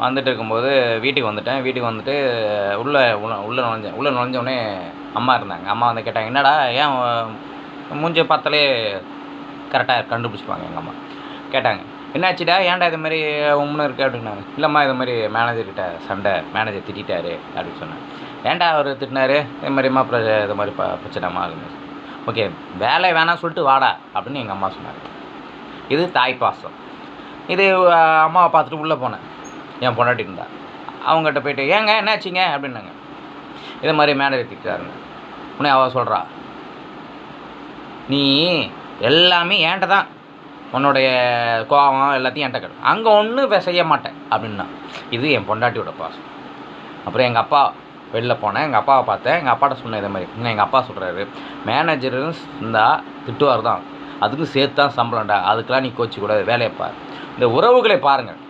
வந்துட்டு இருக்கும்போது வீட்டுக்கு வந்துட்டேன். வீட்டுக்கு வந்துட்டு உள்ளே நுழைஞ்சேன். உள்ளே நுழைஞ்சோடனே அம்மா இருந்தாங்க. அம்மா வந்து கேட்டாங்க, என்னடா ஏன் மூஞ்சிய பார்த்தாலே கரெக்டாக கண்டுபிடிச்சிக்குவாங்க எங்கள் அம்மா. கேட்டாங்க, என்னாச்சுடா ஏன்டா இது மாதிரி உம்முன்னு இருக்கு அப்படின்னாங்க. இல்லைம்மா இது மாதிரி மேனேஜர்கிட்ட சண்டை, மேனேஜர் திட்டாரு அப்படின்னு சொன்னேன். ஏன்டா அவர் திட்டினாரு? இது மாதிரிம்மா இது மாதிரி பிரச்சனைம்மா அப்படின்னு. ஓகே, வேலை வேணாம் சொல்லிட்டு வாடா அப்படின்னு எங்கள் அம்மா சொன்னாங்க. இது தாய் பாசம். இது அம்மாவை பார்த்துட்டு உள்ளே போனேன். என் பொண்டாட்டி இருந்தா. அவங்ககிட்ட போய்ட்டு, ஏங்க என்னாச்சிங்க அப்படின்னாங்க. இது மாதிரி மேனேஜர் திட்டாருங்க. உடனே அவள் சொல்கிறா, நீ எல்லாமே என்கிட்ட தான், உன்னுடைய கோவம் எல்லாத்தையும் என்கிட்ட கட்டு, அங்கே ஒன்றும் செய்ய மாட்டேன் அப்படின்னா. இது என் பொண்டாட்டியோட பாசம். அப்புறம் எங்கள் அப்பா வெளில போனேன். எங்கள் அப்பாவை பார்த்தேன். எங்கள் அப்பாட்ட சொன்னேன் இதே மாதிரி. இன்னும் எங்கள் அப்பா சொல்கிறாரு, மேனேஜர் இருந்தால் திட்டுவார் தான், அதுக்கும் சேர்த்து தான் சம்பளம்டா, அதுக்கெலாம் நீ கோச்சிக்கூடாது, வேலையை பார். இந்த உறவுகளை பாருங்கள்.